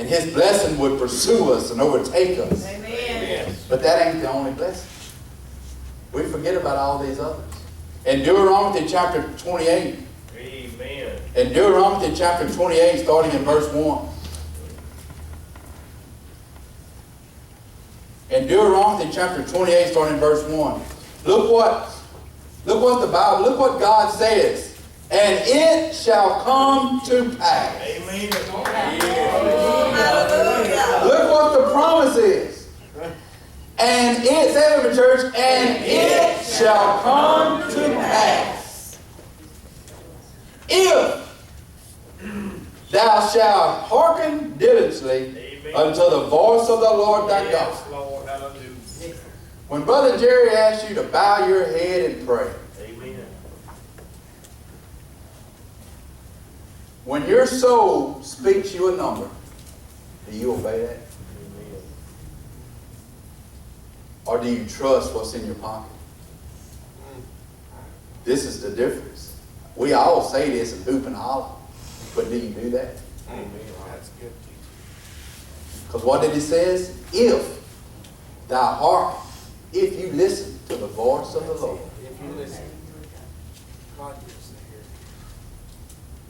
And His blessing would pursue us and overtake us. Amen. But that ain't the only blessing. We forget about all these others. In Deuteronomy chapter 28. Amen. In Deuteronomy chapter 28, starting in verse 1. In Deuteronomy chapter 28, starting in verse 1. Look what the Bible, look what God says. And it shall come to pass. Amen. Look what the promise is. And it, say it in the church, and it shall come to pass. If thou shalt hearken diligently unto the voice of the Lord thy God. Yes, Lord, hallelujah. When Brother Jerry asks you to bow your head and pray, Amen. when your soul speaks you a number, do you obey that? Amen. Or do you trust what's in your pocket? This is the difference. We all say this and hoop and holler, but do you do that? Amen. That's good. Because what did it says? If thou hearken, if you listen to the voice of the Lord. If you listen, God gives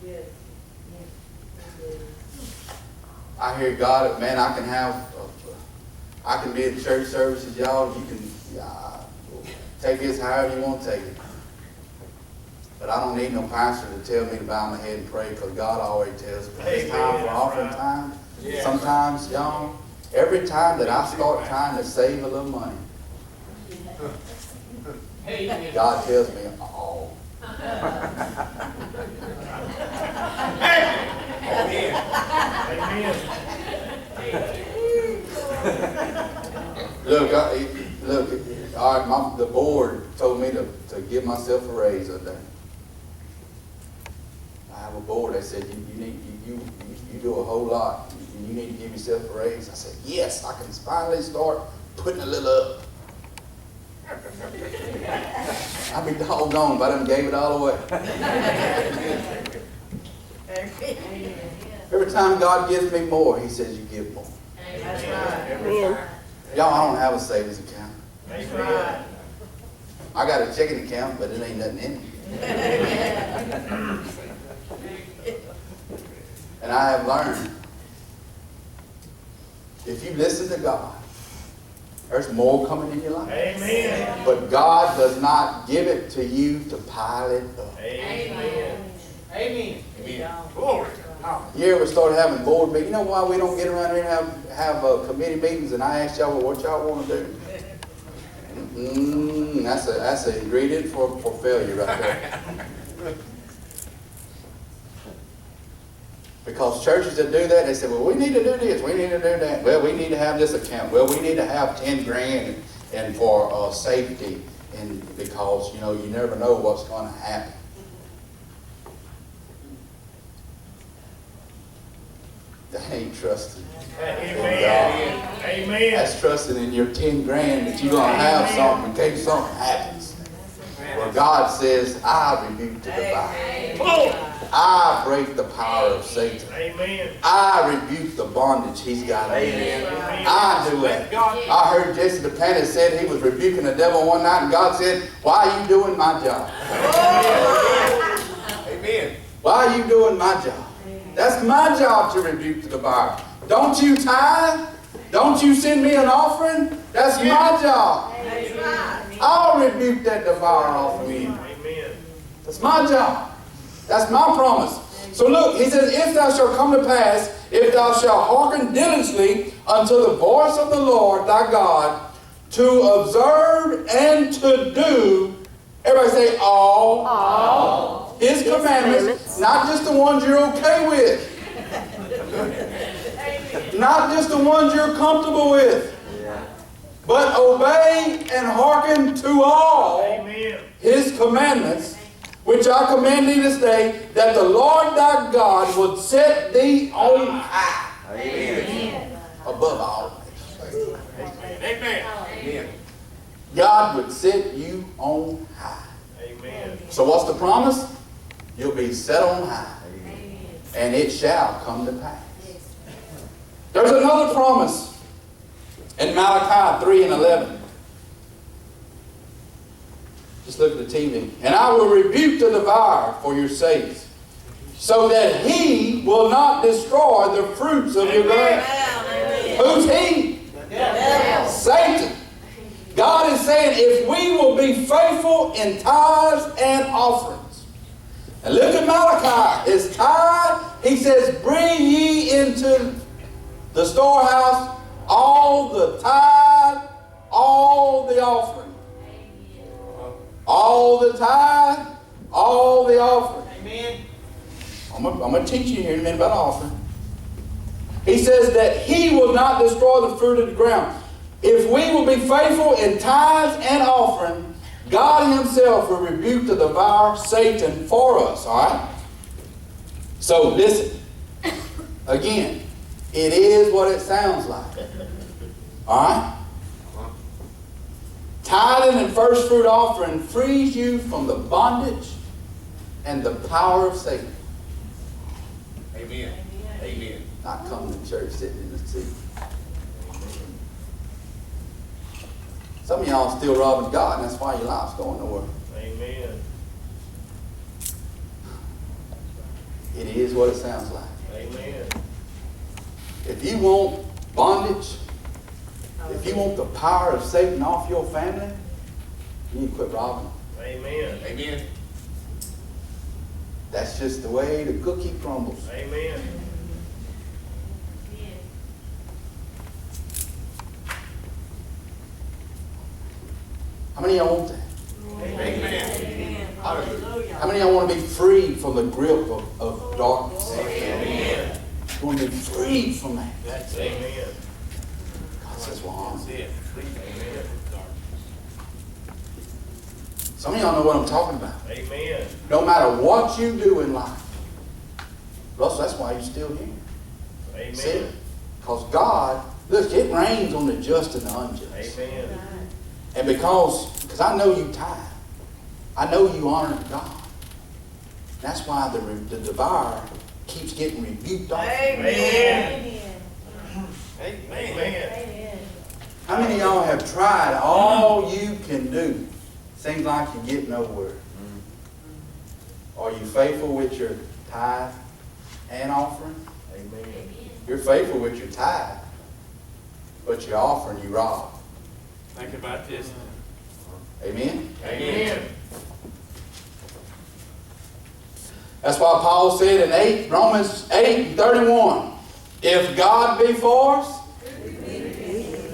the hearing. I hear God, man, I can be at church services, y'all. You can take this however you want to take it. But I don't need no pastor to tell me to bow my head and pray, because God always tells me. It's time for offering time. Yeah. Sometimes, y'all, every time that I start trying to save a little money, God tells me, oh. Amen. Amen. Look, all right, the board told me to give myself a raise that day. I have a board that said, you do a whole lot. You need to give yourself a raise. I said, yes, I can finally start putting a little up. I'd be doggone if I done gave it all away. Every time God gives me more, He says, you give more. That's right. Amen. Y'all, I don't have a savings account. That's right. I got a checking account, but it ain't nothing in it. And I have learned, if you listen to God, there's more coming in your life. Amen. But God does not give it to you to pile it up. Amen. Amen. Glory. You ever started having board meetings? You know why we don't get around here and have committee meetings? And I ask y'all, well, what y'all want to do? That's an ingredient for failure right there. Because churches that do that, they say, well, we need to do this, we need to do that. Well, we need to have this account. Well, we need to have 10 grand and for safety, and because, you never know what's going to happen. That ain't trusting. Amen. Amen. That's trusting in your 10 grand that you're going to have something in case something happens. Where God says, I rebuke the devourer. I break the power of Satan. Amen. I rebuke the bondage he's got in me. I do it. I heard Jesse the Planner said he was rebuking the devil one night, and God said, why are you doing my job? Amen. Why are you doing my job? That's my job to rebuke the devourer. Don't you tithe? Don't you send me an offering? That's my job. I'll rebuke that devourer off of me. Amen. That's my job. That's my promise. So look, he says, if thou shalt come to pass, if thou shalt hearken diligently unto the voice of the Lord thy God, to observe and to do, everybody say all His commandments, not just the ones you're okay with. Not just the ones you're comfortable with. But obey and hearken to all His commandments, which I command thee this day, that the Lord thy God would set thee on high. Amen. Above all. Amen. Amen. God would set you on high. Amen. So what's the promise? You'll be set on high. And it shall come to pass. another promise in Malachi 3 and 11. Just look at the TV. And I will rebuke the devourer for your sakes, so that he will not destroy the fruits of your ground. Who's he? Satan. God is saying if we will be faithful in tithes and offerings. And look at Malachi. It's tithe. He says, bring ye into the storehouse all the tithe, all the offering. All the tithe, all the offering. Amen. I'm going to teach you here in a minute about offering. He says that he will not destroy the fruit of the ground. If we will be faithful in tithes and offering, God himself will rebuke the devourer, Satan, for us. All right? So listen. Again, it is what it sounds like. All right? Tithing and first fruit offering frees you from the bondage and the power of Satan. Amen. Amen. Not coming to church, sitting in the seat. Some of y'all still robbing God, and that's why your life's going nowhere. Amen. It is what it sounds like. Amen. If you want bondage, if you want the power of Satan off your family, you need to quit robbing them. Amen. Amen. That's just the way the cookie crumbles. Amen. How many of y'all want that? Amen. Hallelujah. How many of y'all want to be free from the grip of darkness? Amen. You want to be free from that? That's amen. God says, well, That's it. Amen. some of y'all know what I'm talking about. Amen. No matter what you do in life. Russell, that's why you're still here. Amen. See? Because God, look, it rains on the just and the unjust. Amen. And because I know you tithe. I know you honor God. That's why the devourer keeps getting rebuked off. Amen. Amen. How many of y'all have tried all you can do? Seems like you get nowhere. Are you faithful with your tithe and offering? Amen. You're faithful with your tithe, but your offering you rob. Think about this. Amen? Amen. That's why Paul said in Romans 8:31, if God be for us,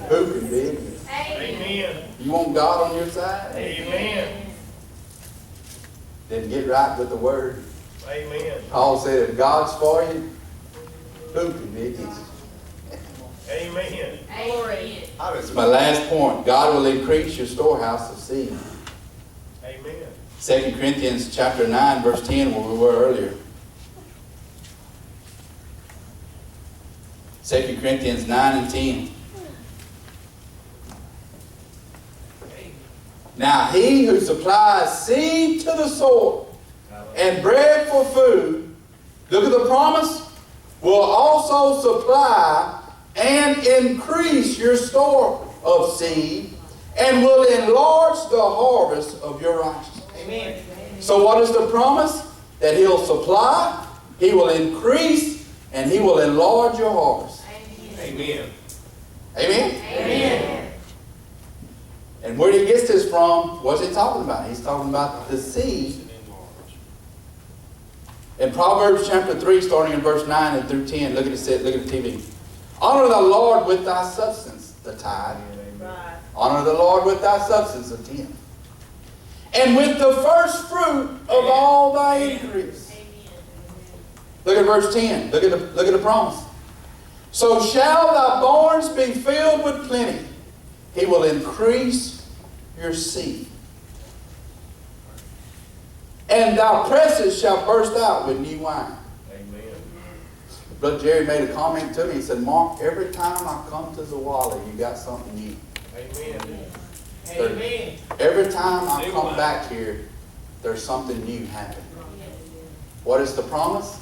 who can be against us? Amen. You want God on your side? Amen. Then get right with the Word. Amen. Paul said, if God's for you, who can be against you? Amen. That's my last point. God will increase your storehouse of seed. Amen. 2 Corinthians chapter 9, verse 10, where we were earlier. 2 Corinthians 9 and 10. Now he who supplies seed to the sower and bread for food, look at the promise, will also supply and increase your store of seed and will enlarge the harvest of your righteousness. Amen. So what is the promise? That he'll supply, he will increase, and he will enlarge your harvest. Amen. Amen? Amen. And where he gets this from, what's he talking about? He's talking about the seed. In Proverbs chapter 3, starting in verse 9 and through 10, look at the TV. Honor the Lord with thy substance, the tithe. Right. Honor the Lord with thy substance, the tenth. And with the first fruit of all thy increase. Look at verse 10. Look at the promise. So shall thy barns be filled with plenty. He will increase your seed. And thy presses shall burst out with new wine. Amen. Brother Jerry made a comment to me. He said, Mark, every time I come to Zawala, you got something new. Amen. Amen. Every time I come back here, there's something new happening. What is the promise?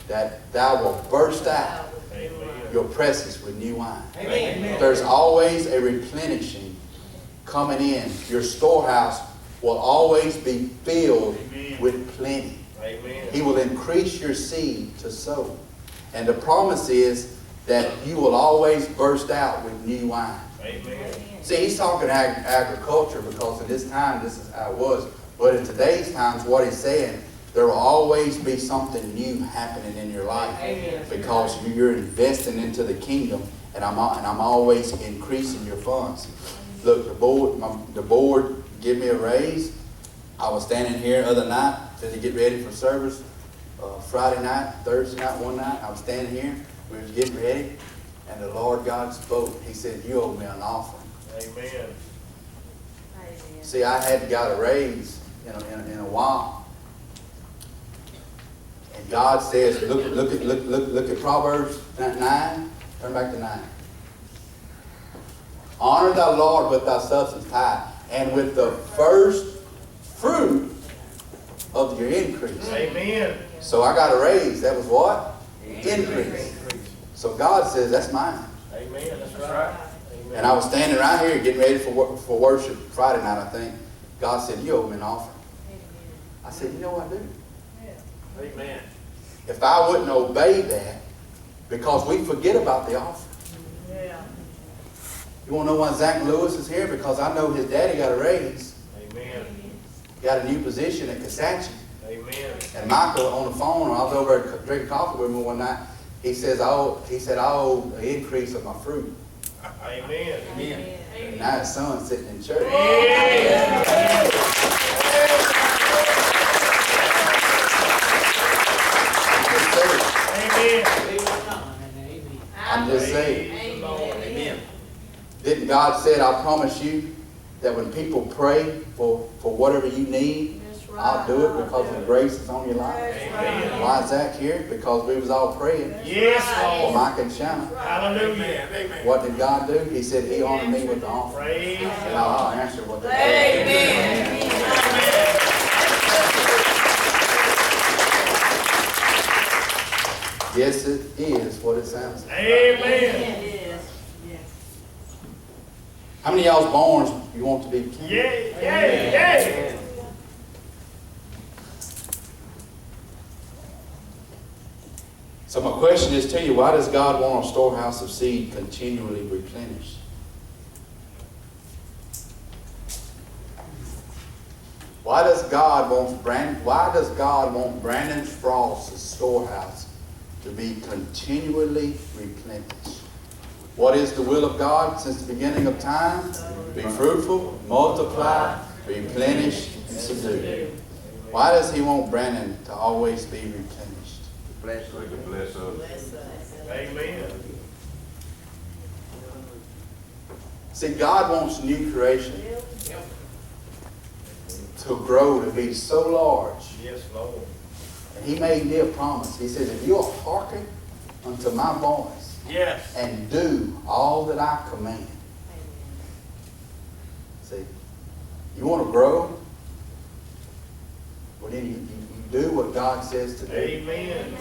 That thou will burst out Amen. your presses with new wine. Amen. There's always a replenishing coming in. Your storehouse will always be filled with plenty. Amen. He will increase your seed to sow. And the promise is that you will always burst out with new wine. Amen. See, he's talking agriculture because in this time, this is how it was. But in today's times, what he's saying, there will always be something new happening in your life. Amen. Because you're investing into the kingdom, and I'm always increasing your funds. Look, the board gave me a raise. I was standing here the other night to get ready for service. Friday night, Thursday night, one night, I was standing here. We was getting ready, and the Lord God spoke. He said, "You owe me an offering." Amen. See, I hadn't got a raise in a while. And God says, look at Proverbs 9. Turn back to 9. Honor thy Lord with thy substance tithe, and with the first fruit of your increase. Amen. So I got a raise. That was what? Increase. So God says, that's mine. Amen. That's right. And I was standing right here getting ready for worship Friday night, I think. God said, "You owe me an offering." I said, "You know what I do?" Amen. If I wouldn't obey that, because we forget about the offering. You want to know why Zach Lewis is here? Because I know his daddy got a raise. Amen. Got a new position at Kasachi. Amen. And Michael on the phone, I was over there drinking coffee with him one night. He said, I owe an increase of my fruit. Amen. Amen. And now his son's sitting in church. I'm just saying. Amen. Didn't God said, "I promise you that when people pray for whatever you need, I'll do it because of the grace that's on your life." Amen. Why is Zach here? Because we was all praying Yes, for Lord. Mike and Shanna. Hallelujah. Amen. What did God do? He said He honored me with the offering. Praise And God. I'll answer what they did. Yes, it is what it sounds like. Amen. How many of y'all's born you want to be king? Yay, yay, yay. So my question is to you, why does God want a storehouse of seed continually replenished? Why does God want Brandon Frost's storehouse to be continually replenished? What is the will of God since the beginning of time? Be fruitful, multiply, replenish, and subdue. Why does He want Brandon to always be replenished? Bless us. Amen. See, God wants new creation to grow to be so large. Yes, Lord. And He made me a promise. He says, if you'll hearken unto my voice Yes. and do all that I command. See, you want to grow? Well, then you do what God says to do. Amen.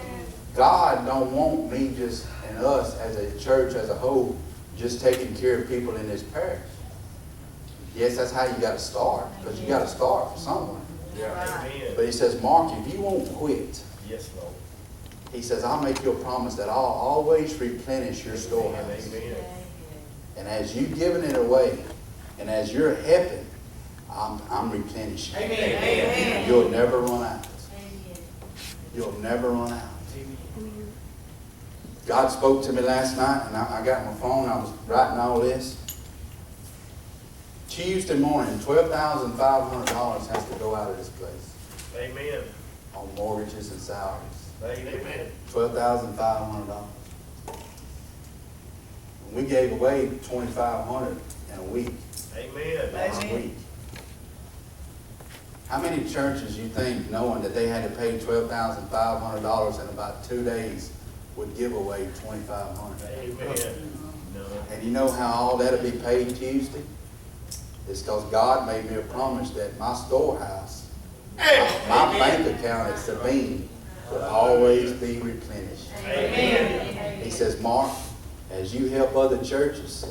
God don't want me just, and us as a church as a whole, just taking care of people in this parish. Yes, that's how you got to start, because you got to start somewhere. Amen. But He says, Mark, if you won't quit, Yes, Lord. He says, I'll make you a promise that I'll always replenish your storehouse. Amen. And as you giving it away, and as you're helping, I'm replenishing. Amen. You'll never run out. You'll never run out. God spoke to me last night, and I got my phone. I was writing all this. Tuesday morning, $12,500 has to go out of this place Amen. on mortgages and salaries. Amen. $12,500. We gave away $2,500 in a week. Amen. Last week. How many churches you think, knowing that they had to pay $12,500 in about 2 days, would give away $2,500? Amen. No. And you know how all that'll be paid Tuesday? It's because God made me a promise that my storehouse, my bank account at Sabine, will always be replenished. Amen. He says, Mark, as you help other churches,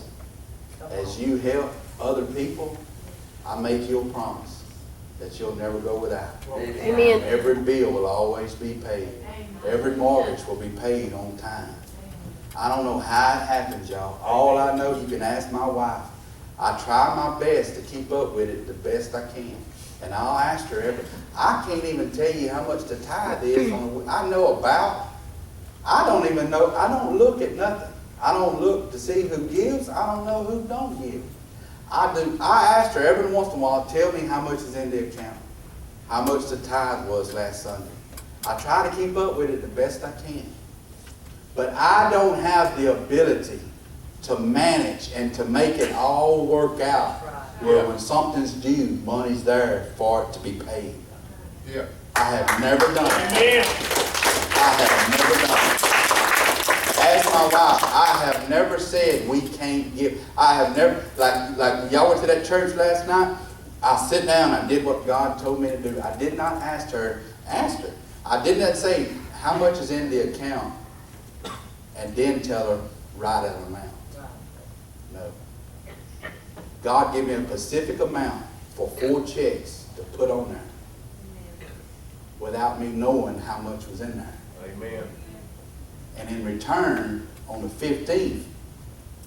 as you help other people, I make you a promise that you'll never go without. Amen. Every bill will always be paid. Every mortgage will be paid on time. I don't know how it happens, y'all. All I know, you can ask my wife. I try my best to keep up with it the best I can. And I'll ask her I can't even tell you how much the tithe is. I know about. I don't even know. I don't look at nothing. I don't look to see who gives. I don't know who don't give. I do. I asked her every once in a while, tell me how much is in the account. How much the tithe was last Sunday. I try to keep up with it the best I can. But I don't have the ability to manage and to make it all work out where when something's due, money's there for it to be paid. Yeah. I have never done it. I have never done it. Ask my wife, I have never said we can't give. I have never, like y'all went to that church last night, I sit down, I did what God told me to do. I did not ask her. I did not say how much is in the account and then tell her write an amount. No. God gave me a specific amount for 4 checks to put on there without me knowing how much was in there. Amen. And in return, on the 15th,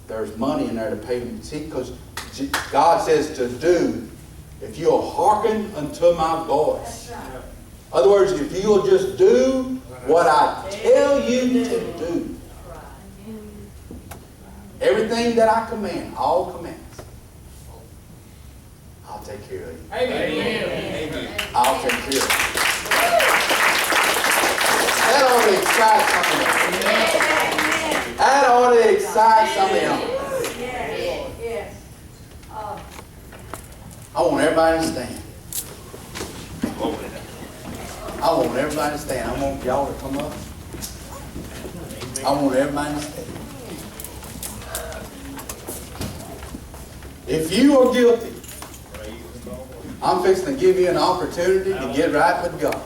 there's money in there to pay me. See, because God says to do, if you'll hearken unto my voice. In other words, if you'll just do what I tell you to do. Everything that I command, all commands, I'll take care of you. Amen. I'll take care of you. That ought to excite some of them. That ought to excite some of them. I want everybody to stand. I want everybody to stand. I want y'all to come up. I want everybody to stand. If you are guilty, I'm fixing to give you an opportunity to get right with God.